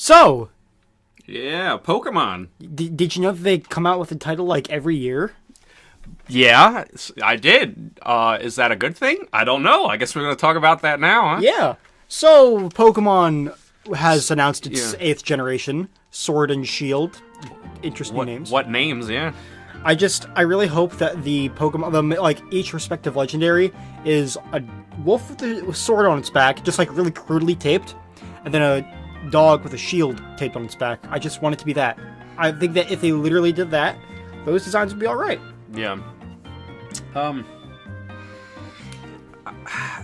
So, Yeah, Pokemon. did you know that they come out with a title like every year? Yeah, I did. Is that a good thing? I don't know. I guess we're going to talk about that now, huh? Yeah. So, Pokemon has announced its 8th generation, Sword and Shield. Interesting names. What names, yeah. I really hope that the Pokemon, like each respective legendary, is a wolf with a sword on its back, just like really crudely taped, and then a dog with a shield taped on its back. I just want it to be that. I think that if they literally did that, those designs would be alright. Yeah. Eva,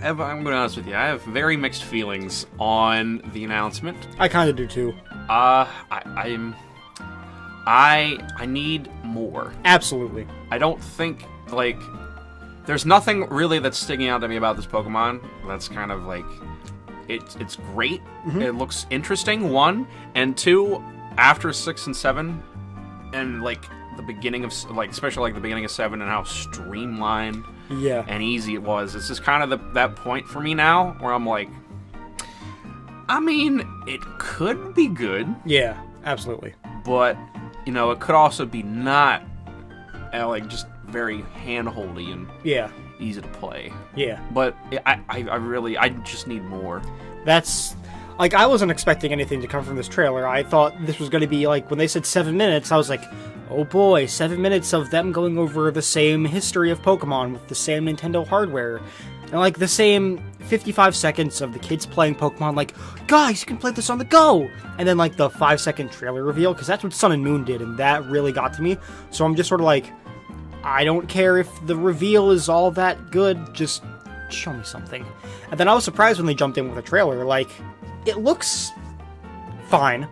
I'm going to be honest with you. I have very mixed feelings on the announcement. I kind of do too. I need more. Absolutely. I don't think, like, there's nothing really that's sticking out to me about this Pokemon that's kind of like, it's great. Mm-hmm. It looks interesting, 1. And 2, after 6 and 7, and, like, the beginning of, like, especially, like, the beginning of 7 and how streamlined and easy it was, it's just kind of that point for me now where I'm like, I mean, it could be good. Yeah, absolutely. But, you know, it could also be not, like, just very hand-holdy and easy to play. Yeah. But I just need more. That's, like, I wasn't expecting anything to come from this trailer. I thought this was going to be, like, when they said 7 minutes, I was like, oh boy, 7 minutes of them going over the same history of Pokemon with the same Nintendo hardware. And, like, the same 55 seconds of the kids playing Pokemon, like, guys, you can play this on the go! And then, like, the 5-second trailer reveal, because that's what Sun and Moon did, and that really got to me. So I'm just sort of like, I don't care if the reveal is all that good, just show me something. And then I was surprised when they jumped in with a trailer, like, it looks fine.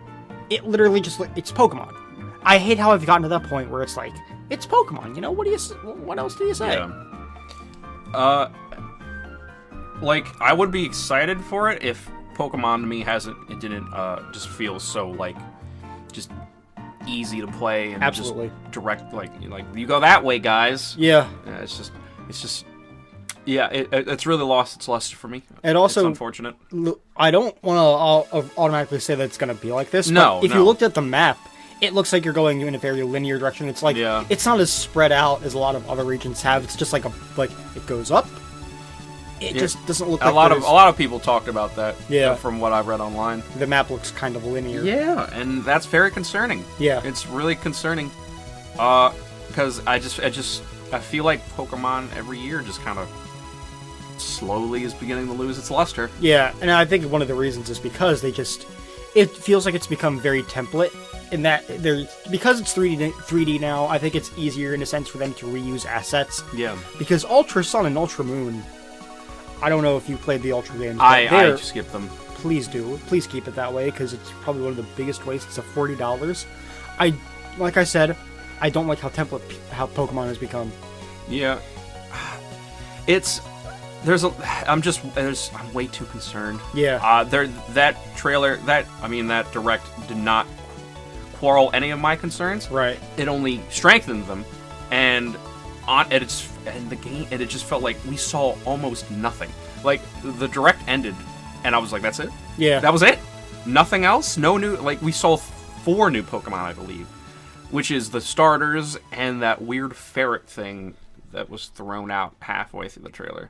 It literally just, it's Pokemon. I hate how I've gotten to that point where it's like, it's Pokemon, you know, what else do you say? Yeah. Like, I would be excited for it if Pokemon to me didn't just feel so, like, just easy to play and absolutely just direct, like you go that way, guys. Yeah. It's just yeah, it's really lost its luster for me. And also, it's unfortunate. I don't want to automatically say that it's going to be like this. No, but if you looked at the map, it looks like you're going in a very linear direction. It's like, it's not as spread out as a lot of other regions have. It's just like it goes up. It just doesn't look like a lot of people talked about that. Yeah. From what I've read online, the map looks kind of linear. Yeah, and that's very concerning. Yeah, it's really concerning. Because I feel like Pokemon every year just kind of slowly is beginning to lose its luster. Yeah, and I think one of the reasons is because it feels like it's become very template. In that, because it's 3D now, I think it's easier in a sense for them to reuse assets. Yeah. Because Ultra Sun and Ultra Moon, I don't know if you played the Ultra games. I skipped them. Please do. Please keep it that way, because it's probably one of the biggest wastes of $40. Like I said, I don't like how Pokemon has become. Yeah. I'm way too concerned. Yeah. That direct did not quarrel any of my concerns. Right. It only strengthened them, and it just felt like we saw almost nothing. Like, the direct ended, and I was like, that's it? Yeah. That was it? Nothing else? No new... Like, we saw 4 new Pokemon, I believe, which is the starters and that weird ferret thing that was thrown out halfway through the trailer.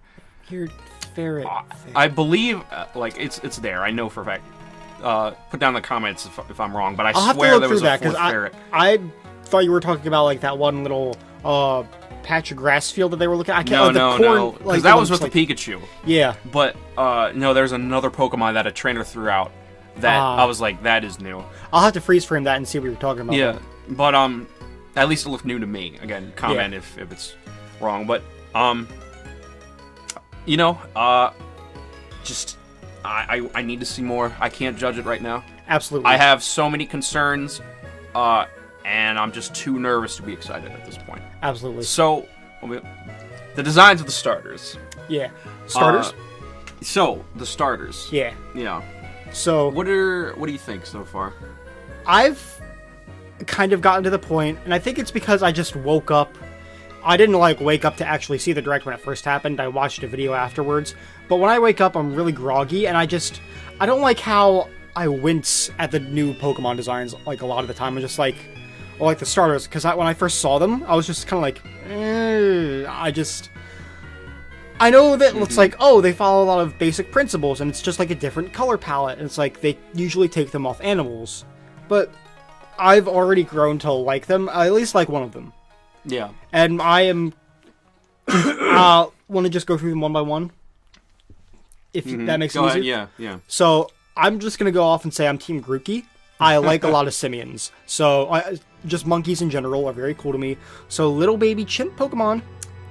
Weird ferret thing. I believe, it's there. I know for a fact. Put down in the comments if I'm wrong, but I swear there was a 4th ferret. I thought you were talking about, like, that one little patch of grass field that they were looking at. No. Because that was with the Pikachu. Yeah. But, no, there's another Pokemon that a trainer threw out that I was like, that is new. I'll have to freeze frame that and see what you're talking about. Yeah, but, at least it looked new to me. Again, comment if it's wrong. But, you know, just... I need to see more. I can't judge it right now. Absolutely. I have so many concerns, and I'm just too nervous to be excited at this point. Absolutely. So, the designs of the starters. Yeah. Starters? The starters. Yeah. Yeah. So... What do you think so far? I've kind of gotten to the point, and I think it's because I just woke up. I didn't, wake up to actually see the direct when it first happened. I watched a video afterwards. But when I wake up, I'm really groggy, and I don't like how I wince at the new Pokemon designs like a lot of the time. I'm just like, or like the starters, because when I first saw them, I was just kind of like, I know that it's like, oh, they follow a lot of basic principles, and it's just like a different color palette, and it's like they usually take them off animals, but I've already grown to like them. I at least like one of them. Yeah. And I am want to just go through them one by one, if that makes it Go easier. ahead. Yeah. So I'm just gonna go off and say I'm Team Grookey. I like a lot of simians, so just monkeys in general are very cool to me. So little baby chimp Pokemon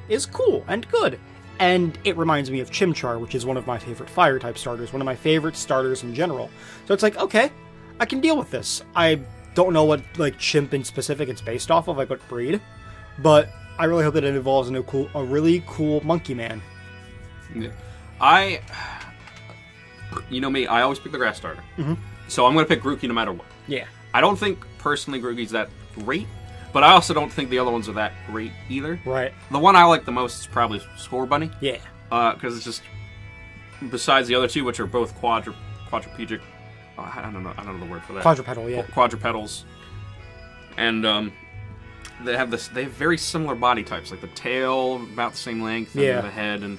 is cool and good, and it reminds me of Chimchar, which is one of my favorite fire type starters, one of my favorite starters in general. So it's like, okay, I can deal with this. I don't know what like chimp in specific it's based off of, like what breed, but I really hope that it evolves into a really cool monkey man. Yeah. You know me, I always pick the grass starter. So I'm going to pick Grookey no matter what. Yeah. I don't think, personally, Grookey's that great, but I also don't think the other ones are that great either. Right. The one I like the most is probably Score Bunny. Yeah. Because it's just, besides the other two, which are both quadriplegic, I don't know the word for that. Quadrupedal, yeah. Quadrupedals. And they have very similar body types, like the tail about the same length, and the head, and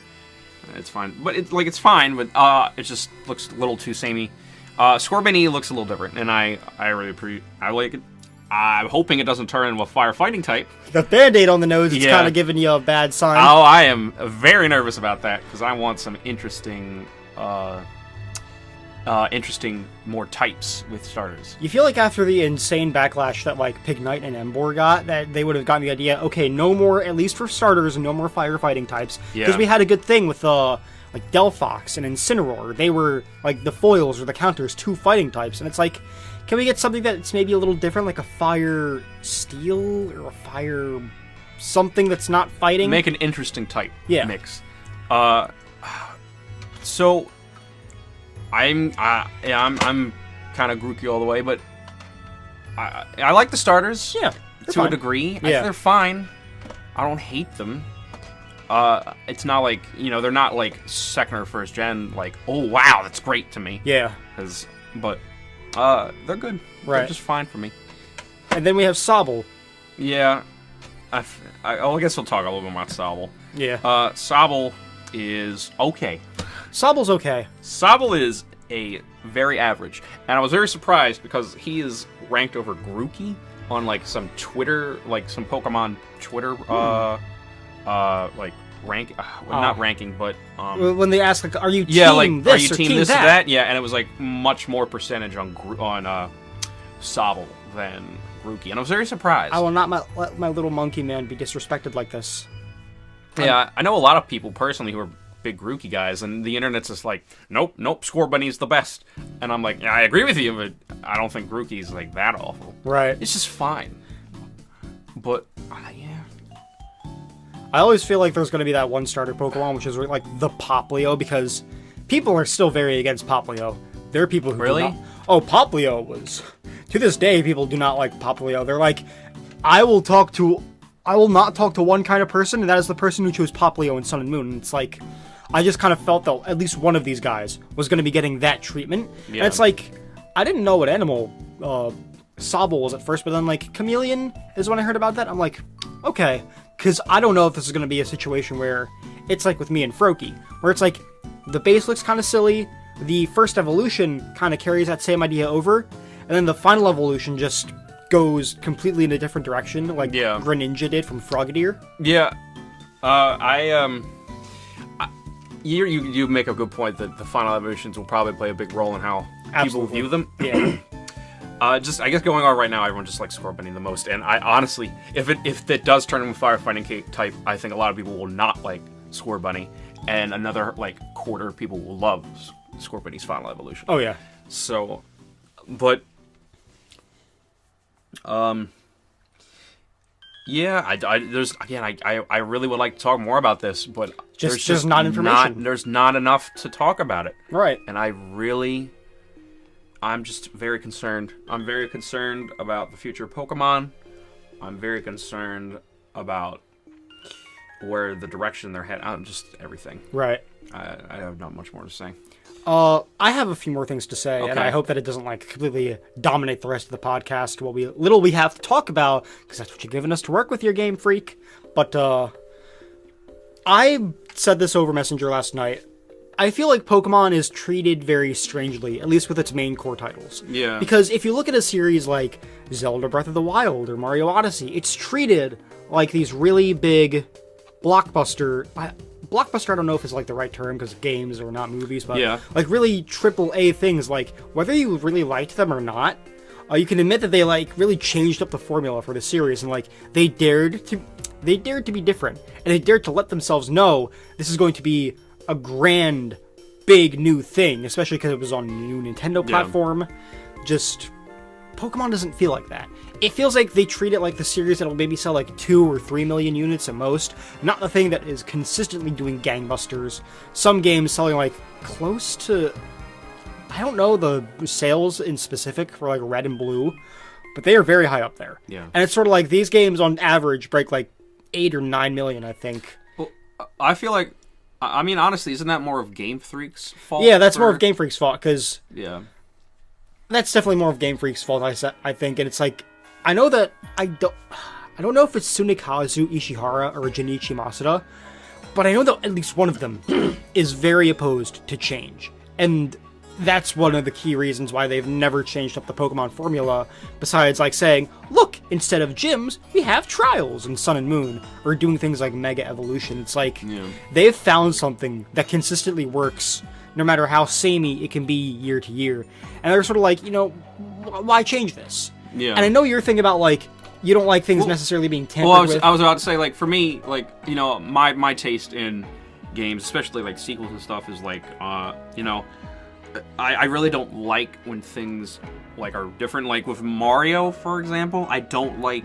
it's fine. But it's fine, but it just looks a little too samey. Scorbunny looks a little different, and I really I like it. I'm hoping it doesn't turn into a firefighting type. The Band-Aid on the nose is kind of giving you a bad sign. Oh, I am very nervous about that, because I want some interesting more types with starters. You feel like after the insane backlash that like Pignite and Emboar got, that they would have gotten the idea, okay, no more, at least for starters, no more firefighting types. Because we had a good thing with like Delphox and Incineroar. They were like the foils or the counters to fighting types, and it's like, can we get something that's maybe a little different, like a fire steel or a fire something that's not fighting? Make an interesting type mix. So I'm kind of Grookey all the way, but I like the starters. Yeah, to a degree. I think they're fine. I don't hate them. It's not like, they're not like second or first gen, like, oh wow, that's great to me. Yeah. But they're good. Right. They're just fine for me. And then we have Sobble. Yeah. I guess we'll talk a little bit about Sobble. Yeah. Sobble is okay. Sobble's okay. Sobble is a very average, and I was very surprised because he is ranked over Grookey on like some Twitter, like some Pokemon Twitter, like rank, not ranking, but when they ask like, are you team this are you or team this that? or that? Yeah, and it was like much more percentage on Sobble than Grookey, and I was very surprised. I will not let my little monkey man be disrespected like this. Yeah, I know a lot of people personally who are big Grookey guys, and the internet's just like, nope, Scorbunny's the best. And I'm like, yeah, I agree with you, but I don't think Grookey's like that awful. Right. It's just fine. But, yeah. I always feel like there's going to be that one starter Pokemon, which is like the Poplio, because people are still very against Poplio. There are people who really? do not. Oh, Poplio was... To this day, people do not like Poplio. They're like, I will not talk to one kind of person, and that is the person who chose Poplio in Sun and Moon. And it's like, I just kind of felt that at least one of these guys was going to be getting that treatment. Yeah. And it's like, I didn't know what animal Sobble was at first, but then like Chameleon is when I heard about that. I'm like, okay, because I don't know if this is going to be a situation where it's like with me and Froakie, where it's like the base looks kind of silly, the first evolution kind of carries that same idea over, and then the final evolution just goes completely in a different direction, like Greninja did from Frogadier. Yeah, you make a good point that the final evolutions will probably play a big role in how people view them. Yeah. I guess going on right now, everyone just likes Scorbunny the most, and I honestly, if it does turn into a firefighting type, I think a lot of people will not like Scorbunny, and another like quarter of people will love Scorbunny's final evolution. Oh yeah. So, but. Yeah, I really would like to talk more about this, but there's not information. There's not enough to talk about it. Right. And I'm just very concerned. I'm very concerned about the future of Pokemon. I'm very concerned about where the direction they're heading, just everything. Right. I have not much more to say. I have a few more things to say, and I hope that it doesn't like completely dominate the rest of the podcast. What little we have to talk about, because that's what you're giving us to work with, your Game Freak. But I said this over Messenger last night. I feel like Pokemon is treated very strangely, at least with its main core titles. Yeah. Because if you look at a series like Zelda Breath of the Wild or Mario Odyssey, it's treated like these really big blockbuster, I don't know if it's like the right term because games are not movies, but like really AAA things, like whether you really liked them or not, you can admit that they like really changed up the formula for the series, and like they dared to be different, and they dared to let themselves know this is going to be a grand, big new thing, especially because it was on a new Nintendo platform. Just Pokemon doesn't feel like that. It feels like they treat it like the series that'll maybe sell like 2 or 3 million units at most, not the thing that is consistently doing gangbusters. Some games selling like close to, I don't know the sales in specific for like Red and Blue, but they are very high up there. Yeah. And it's sort of like these games on average break like 8 or 9 million, I think. Well, I feel like, I mean, honestly, isn't that more of Game Freak's fault? Yeah, that's more of Game Freak's fault, because that's definitely more of Game Freak's fault, I think. And it's like, I know that I don't know if it's Tsunekazu Ishihara or Junichi Masuda, but I know that at least one of them is very opposed to change. And that's one of the key reasons why they've never changed up the Pokemon formula, besides like saying, look, instead of gyms, we have trials in Sun and Moon, or doing things like Mega Evolution. It's like, they've found something that consistently works, no matter how samey it can be year to year. And they're sort of like, why change this? Yeah. And I know you're thinking about, like, you don't like things necessarily being tampered with. I was about to say, like, for me, like, my taste in games, especially, like, sequels and stuff, is, like, I really don't like when things, like, are different. Like, with Mario, for example, I don't like,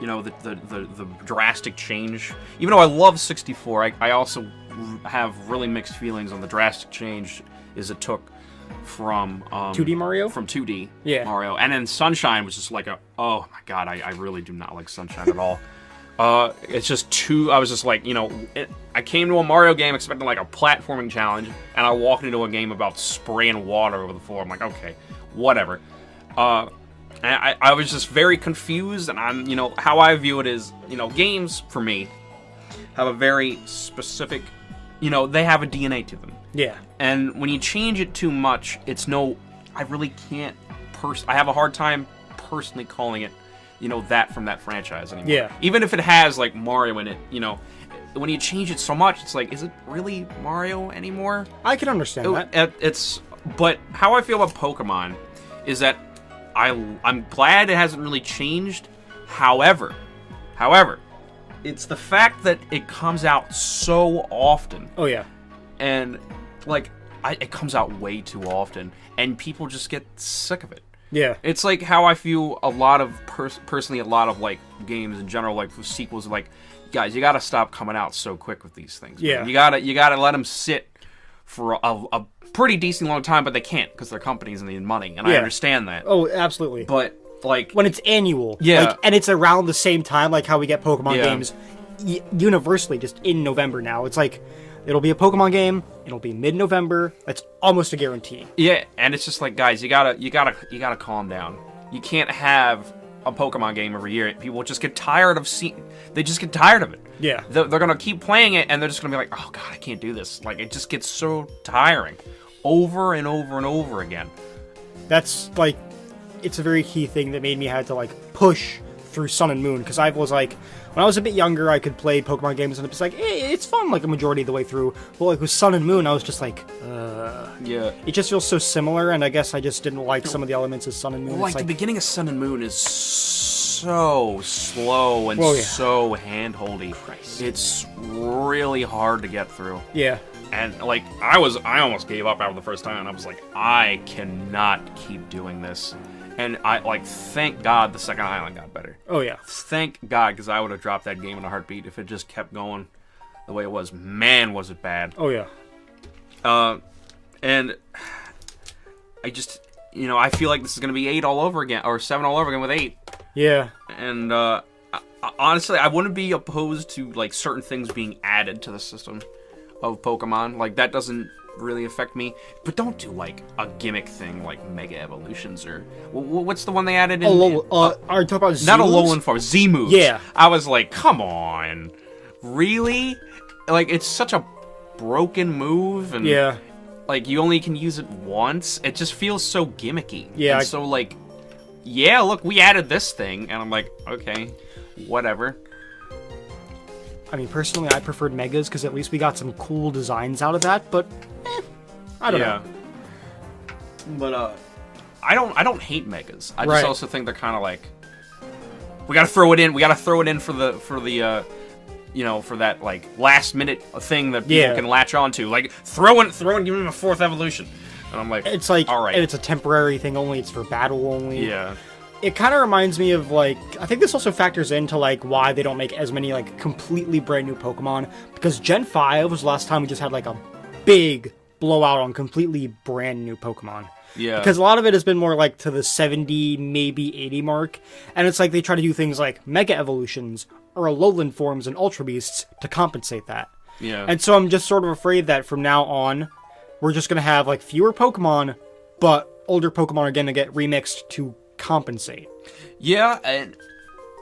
the drastic change. Even though I love 64, I also have really mixed feelings on the drastic change it took from 2D Mario? From 2D Mario. And then Sunshine was just like oh my god, I really do not like Sunshine at all. It's just too, I was just like, I came to a Mario game expecting like a platforming challenge, and I walked into a game about spraying water over the floor. I'm like, okay, whatever. And I was just very confused, and I'm, how I view it is, games, for me, have a very specific, they have a DNA to them. Yeah. And when you change it too much, I really can't, I have a hard time personally calling it, that from that franchise anymore. Yeah. Even if it has, like, Mario in it, when you change it so much, it's like, is it really Mario anymore? I can understand that. But how I feel about Pokemon is that I'm glad it hasn't really changed. However, it's the fact that it comes out so often. Oh, yeah. And, like, it comes out way too often, and people just get sick of it. Yeah. It's like how I feel a lot of, personally, a lot of, like, games in general, like, with sequels, like, guys, you gotta stop coming out so quick with these things. Yeah. Man. You gotta let them sit for a pretty decent long time, but they can't, because they're companies and they need money, and I understand that. Oh, absolutely. But, like, when it's annual. Yeah. Like, and it's around the same time, like how we get Pokemon games universally just in November now. It's like, it'll be a Pokemon game, it'll be mid-November, that's almost a guarantee. Yeah, and it's just like, guys, you gotta calm down. You can't have a Pokemon game every year. People just get tired of they just get tired of it. Yeah. They're gonna keep playing it, and they're just gonna be like, oh god, I can't do this. Like, it just gets so tiring. Over and over and over again. That's, like, it's a very key thing that made me have to, like, push through Sun and Moon, because I was like, when I was a bit younger, I could play Pokemon games, and it was like, hey, it's fun, like, a majority of the way through. But, like, with Sun and Moon, I was just like, yeah. It just feels so similar, and I guess I just didn't like some of the elements of Sun and Moon. Well, like, the beginning of Sun and Moon is so slow and so hand-holdy. Christ. It's really hard to get through. Yeah. And, like, I almost gave up after the first time, and I was like, I cannot keep doing this. And thank God the second island got better. Oh, yeah. Thank God, because I would have dropped that game in a heartbeat if it just kept going the way it was. Man, was it bad. Oh, yeah. And I just, I feel like this is going to be 8 all over again, or 7 all over again with 8. Yeah. And, honestly, I wouldn't be opposed to like certain things being added to the system of Pokemon. Like that doesn't really affect me. But don't do like a gimmick thing like Mega Evolutions or what's the one they added in? Are you talking about Z not moves? Alolan form, Z moves. Yeah. I was like, come on, really? Like it's such a broken move, and Yeah. like you only can use it once. It just feels so gimmicky. Yeah. And so like, yeah, look, we added this thing, and I'm like, okay, whatever. I mean, personally, I preferred Megas because at least we got some cool designs out of that. But I don't know. But I don't hate Megas. I Right. just also think they're kind of like, we gotta throw it in. We gotta throw it in for the for that like last minute thing that people can latch onto. Like throw in, give them a fourth evolution. And I'm like, It's like, all right, and it's a temporary thing only. It's for battle only. yeah. It kind of reminds me of, like, I think this also factors into, like, why they don't make as many, like, completely brand new Pokemon. Because Gen 5 was the last time we just had, like, a big blowout on completely brand new Pokemon. Yeah. Because a lot of it has been more, like, to the 70, maybe 80 mark. And it's like they try to do things like Mega Evolutions or Alolan Forms and Ultra Beasts to compensate that. Yeah. And so I'm just sort of afraid that from now on, we're just going to have, like, fewer Pokemon, but older Pokemon are going to get remixed to compensate. Yeah, and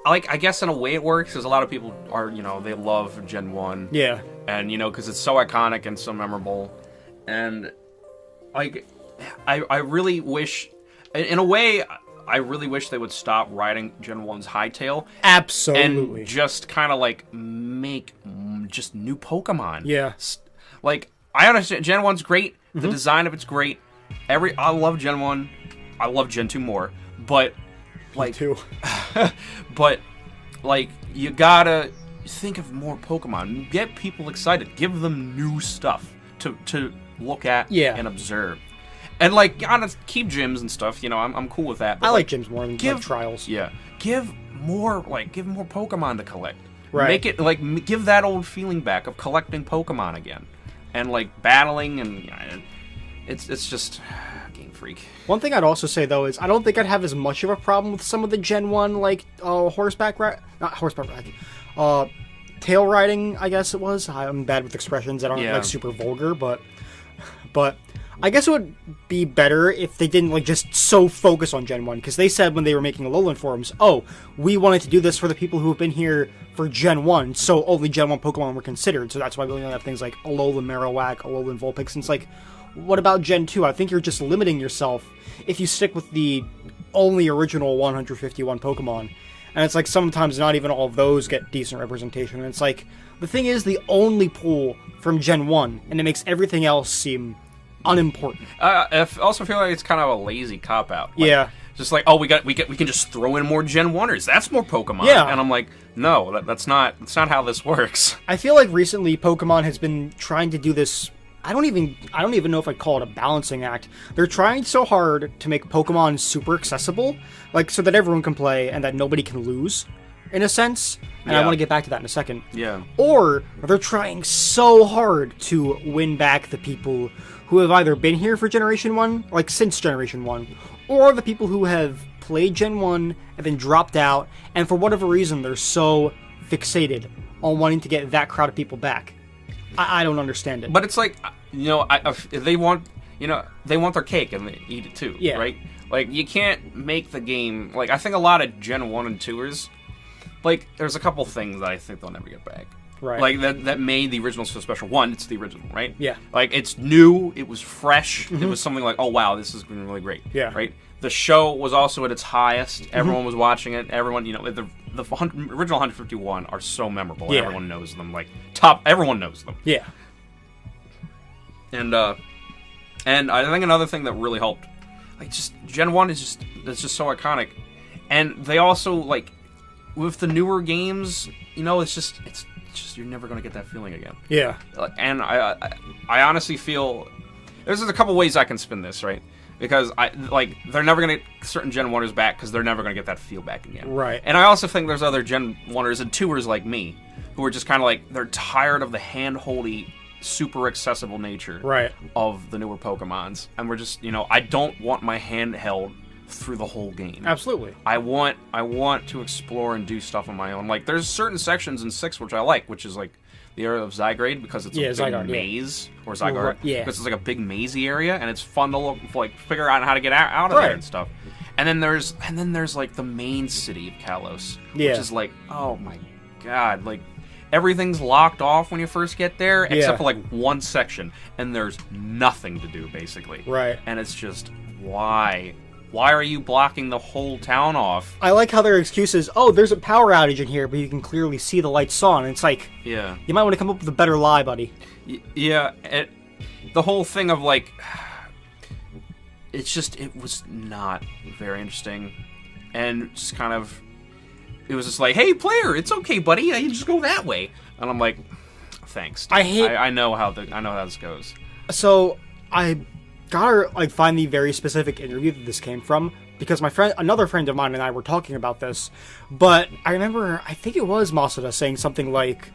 like I guess in a way it works because a lot of people are they love Gen 1. Yeah. And because it's so iconic and so memorable, and like I really wish, in a way, I really wish they would stop riding Gen 1's hightail. Absolutely. And just kind of like make just new Pokemon. Yeah. Like I understand Gen 1's great. The design of it's great. I love Gen 1. I love Gen 2 more. But like too. but like you gotta think of more Pokemon. Get people excited. Give them new stuff to look at and observe. And like keep gyms and stuff. I'm cool with that. But, I like gyms more than like trials. Yeah, give more Pokemon to collect. Right. Make it like give that old feeling back of collecting Pokemon again, and like battling, and it's just Game Freak. One thing I'd also say though is I don't think I'd have as much of a problem with some of the Gen 1 like tail riding, I guess it was. I'm bad with expressions that aren't like super vulgar, but I guess it would be better if they didn't like just so focus on Gen 1, because they said when they were making Alolan forms, we wanted to do this for the people who have been here for Gen 1, so only Gen 1 Pokemon were considered, so that's why we only have things like Alolan Marowak, Alolan Vulpix, and it's like, what about Gen 2? I think you're just limiting yourself if you stick with the only original 151 Pokemon. And it's like sometimes not even all of those get decent representation. And it's like, the thing is, the only pull from Gen 1, and it makes everything else seem unimportant. I also feel like it's kind of a lazy cop-out. Like, yeah. Just like, we can just throw in more Gen 1ers. That's more Pokemon. Yeah. And I'm like, no, that's not how this works. I feel like recently Pokemon has been trying to do this. I don't even know if I'd call it a balancing act. They're trying so hard to make Pokemon super accessible, like so that everyone can play and that nobody can lose, in a sense. And I want to get back to that in a second. Yeah. Or they're trying so hard to win back the people who have either been here for Generation 1, like since Generation 1, or the people who have played Gen 1 and then dropped out, and for whatever reason they're so fixated on wanting to get that crowd of people back. I don't understand it. But it's like, if they want, they want their cake and they eat it too, right? Like, you can't make the game, like, I think a lot of Gen 1 and 2ers, like, there's a couple things that I think they'll never get back. Right. Like, that made the original so special. One, it's the original, right? Yeah. Like, it's new, it was fresh, it was something like, oh, wow, this has been really great. Yeah. Right? The show was also at its highest. Everyone was watching it. Everyone, the original 151 are so memorable. Yeah. Everyone knows them. Like, everyone knows them. Yeah. And I think another thing that really helped, like, just Gen 1 is just so iconic. And they also, like, with the newer games, it's just you're never going to get that feeling again. Yeah. And I honestly feel there's a couple ways I can spin this, right? Because they're never going to get certain Gen 1ers back because they're never going to get that feel back again. Right. And I also think there's other Gen 1ers and 2ers like me who are just kind of like, they're tired of the hand-holdy, super accessible nature right. of the newer Pokemons. And we're just, I don't want my hand held through the whole game. Absolutely. I want to explore and do stuff on my own. Like, there's certain sections in 6 which I like, which is like the area of Zygrade, because it's a big maze, or Zygarde, because it's like a big mazy area, and it's fun to look, like, figure out how to get out of there and stuff. And then there's like the main city of Kalos, which is like, oh my god, like everything's locked off when you first get there, except for like one section, and there's nothing to do basically. Right. And it's just, why are you blocking the whole town off? I like how their excuse is, oh, there's a power outage in here, but you can clearly see the lights on. And it's like, you might want to come up with a better lie, buddy. The whole thing of like, it was not very interesting, and just kind of, it was just like, hey player, it's okay, buddy, you just go that way, and I'm like, thanks. I know how this goes. So I gotta like find the very specific interview that this came from, because another friend of mine and I were talking about this, but I remember, I think it was Masuda saying something like,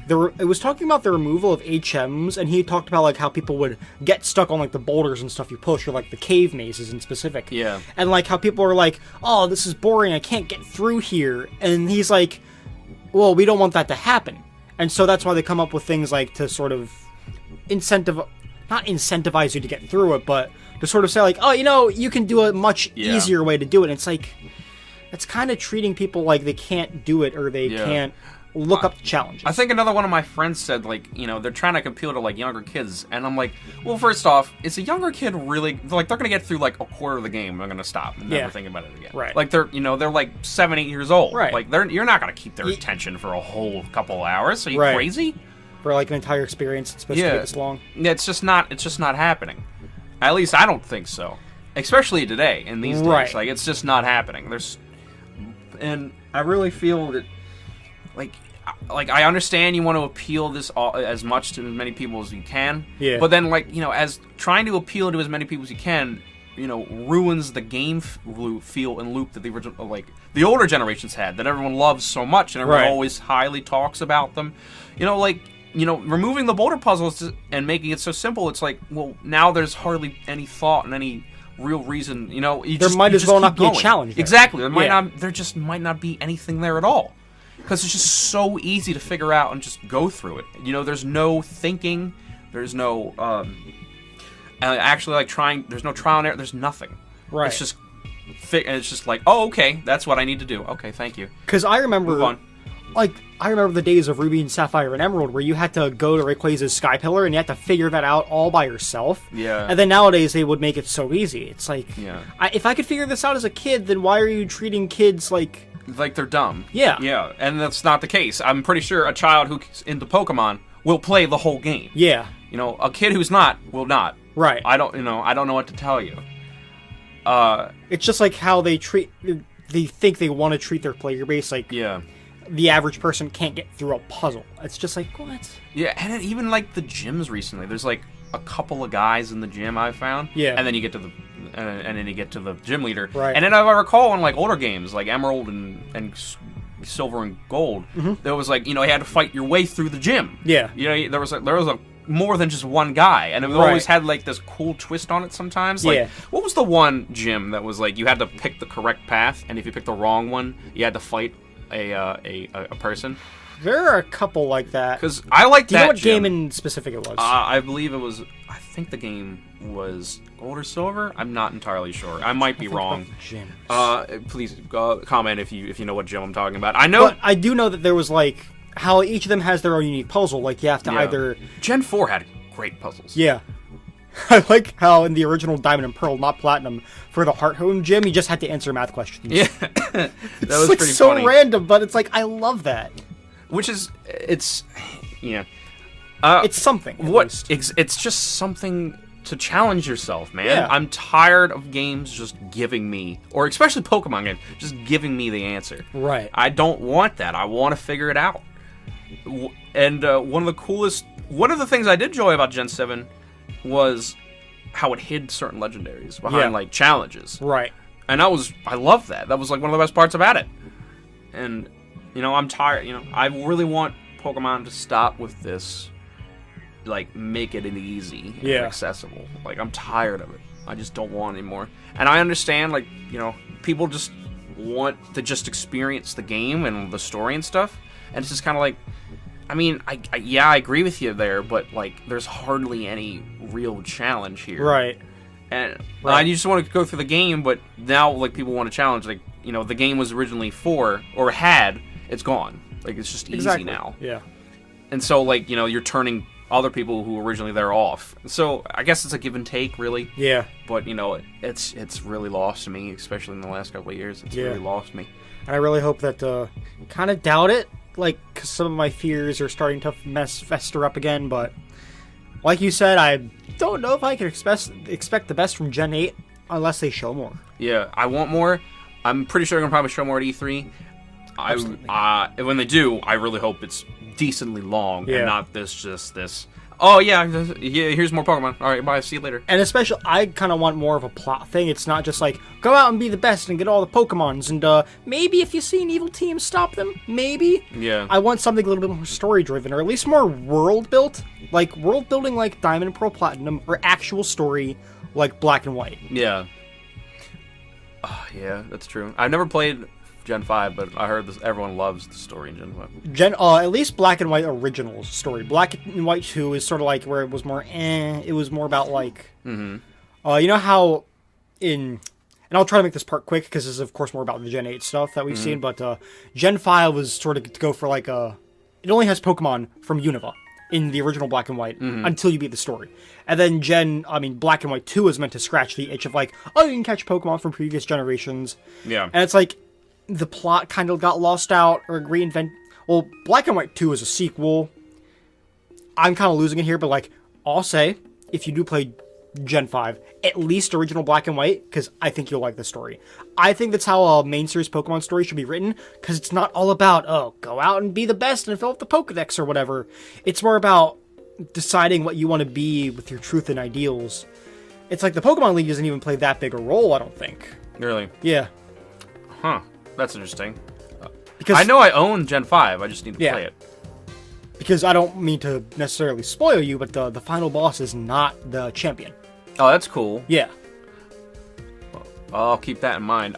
it was talking about the removal of HMs, and he talked about like how people would get stuck on like the boulders and stuff you push, or like the cave mazes in specific. Yeah. And like how people are like, oh, this is boring, I can't get through here. And he's like, well, we don't want that to happen. And so that's why they come up with things like to sort of not incentivize you to get through it, but to sort of say like, oh, you can do a much easier way to do it. And it's like, it's kind of treating people like they can't do it, or they can't look up the challenges. I think another one of my friends said, like, they're trying to appeal to, like, younger kids. And I'm like, well, first off, is a younger kid really, like, they're going to get through, like, a quarter of the game, and they're going to stop and never think about it again. Right. Like, they're like 7, 8 years old. Right. Like, you're not going to keep their attention for a whole couple hours. Are you crazy? For, like, an entire experience, it's supposed to be this long. Yeah, it's just not happening. At least I don't think so. Especially today, in these days. Like, it's just not happening. And I really feel that, like, I understand you want to appeal this as much to as many people as you can. Yeah. But then, like, as trying to appeal to as many people as you can, ruins the game feel and loop that the original, like, the older generations had, that everyone loves so much, and everyone always highly talks about them. Removing the boulder puzzles and making it so simple, it's like, well, now there's hardly any thought and any real reason. There might as well not be a challenge there. Exactly. There just might not be anything there at all. Because it's just so easy to figure out and just go through it. There's no thinking. There's no, actually, like, there's no trial and error. There's nothing. Right. It's just like, oh, okay, that's what I need to do. Okay, thank you. Because I remember, move on. Like, I remember the days of Ruby and Sapphire and Emerald where you had to go to Rayquaza's Sky Pillar and you had to figure that out all by yourself. Yeah. And then nowadays they would make it so easy. It's like, if I could figure this out as a kid, then why are you treating kids like they're dumb? Yeah. Yeah, and that's not the case. I'm pretty sure a child who's into Pokemon will play the whole game. Yeah. A kid who's not will not. Right. I don't know what to tell you. It's just like how they think they want to treat their player base like the average person can't get through a puzzle. It's just like, what? Yeah, and even like the gyms recently, there's like a couple of guys in the gym I found. Yeah. And then you get to the gym leader. Right. And then I recall in like older games, like Emerald and Silver and Gold, there was like, you had to fight your way through the gym. Yeah. There was a more than just one guy, and it always had like this cool twist on it sometimes. Like, what was the one gym that was like you had to pick the correct path, and if you picked the wrong one, you had to fight a person? There are a couple like that. Because I like that. Do you know what gym. game in specific it was? I believe it was. I think the game was Gold or Silver. I'm not entirely sure. I might be wrong. Please comment if you know what gym I'm talking about. I know. But I do know that there was like how each of them has their own unique puzzle. Like you have to either. Gen 4 had great puzzles. Yeah. I like how in the original Diamond and Pearl, not Platinum, for the Heart Home gym, you just had to answer math questions. Yeah. That was like pretty so funny. random, but it's like I love that. It's something. It's just something to challenge yourself, man. Yeah. I'm tired of games just giving me, or especially Pokemon games, just giving me the answer. Right. I don't want that. I want to figure it out. And one of the things I did enjoy about Gen 7 was how it hid certain legendaries behind like challenges. Right. And I loved that. That was like one of the best parts about it. And I'm tired. I really want Pokemon to stop with this, like, make it easy and accessible. Like, I'm tired of it. I just don't want anymore. And I understand, like, people just want to just experience the game and the story and stuff. And it's just kind of like, I mean, I agree with you there, but, like, there's hardly any real challenge here. Right. And I just want to go through the game, but now, like, people want a challenge. Like, the game was originally it's gone. Like, it's just easy now. Yeah. And so, like, you're turning other people who originally there off. So, I guess it's a give and take, really. Yeah. But, it's really lost to me, especially in the last couple of years. It's really lost me. And I really hope that, kind of doubt it, like, because some of my fears are starting to fester up again, but like you said, I don't know if I can expect the best from Gen 8 unless they show more. Yeah, I want more. I'm pretty sure they're going to probably show more at E3. When they do, I really hope it's decently long and not this. Oh, yeah, here's more Pokemon. All right, bye, see you later. And especially, I kind of want more of a plot thing. It's not just like, go out and be the best and get all the Pokemons, and maybe if you see an evil team, stop them. Maybe. Yeah. I want something a little bit more story-driven, or at least more world-built. Like, world-building like Diamond, Pearl, Platinum, or actual story like Black and White. Yeah. Yeah, that's true. I've never played Gen 5, but I heard everyone loves the story in Gen 5. At least Black and White original story. Black and White 2 is sort of like where it was more it was more about like you know how and I'll try to make this part quick because this is of course more about the Gen 8 stuff that we've seen, but Gen 5 was sort of to go for like it only has Pokemon from Unova in the original Black and White until you beat the story. And then Black and White 2 is meant to scratch the itch of like, oh, you can catch Pokemon from previous generations. Yeah. And it's like the plot kind of got lost out or reinvent. Well, Black and White 2 is a sequel. I'm kind of losing it here, but like, I'll say, if you do play Gen 5, at least original Black and White, because I think you'll like the story. I think that's how a main series Pokemon story should be written, because it's not all about, go out and be the best and fill up the Pokedex or whatever. It's more about deciding what you want to be with your truth and ideals. It's like the Pokemon League doesn't even play that big a role, I don't think. Really? Yeah. Huh. That's interesting. Because I know I own Gen 5, I just need to play it. Because I don't mean to necessarily spoil you, but the final boss is not the champion. Oh, that's cool. Yeah. I'll keep that in mind.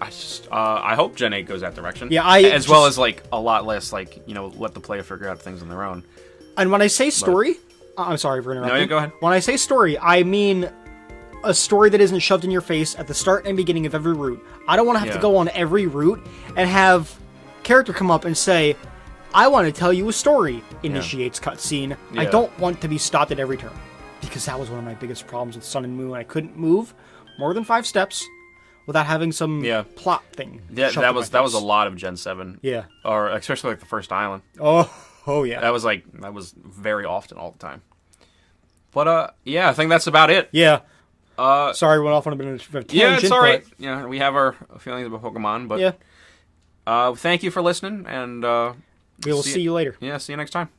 I hope Gen 8 goes that direction. Yeah, as well as like a lot less like, let the player figure out things on their own. And when I say story, I'm sorry for interrupting. No, go ahead. When I say story, I mean a story that isn't shoved in your face at the start and beginning of every route. I don't want to have to go on every route and have character come up and say, I want to tell you a story, initiates cutscene. I don't want to be stopped at every turn. Because that was one of my biggest problems with Sun and Moon. I couldn't move more than 5 steps without having some plot thing. Yeah, that was a lot of Gen 7. Yeah. Or especially like the first island. Oh yeah. That was very often all the time. But I think that's about it. Yeah. Sorry, we went off on a bit of a tangent. Yeah, it's all right. Yeah, we have our feelings about Pokemon, but yeah. Thank you for listening, and we will see you later. Yeah, see you next time.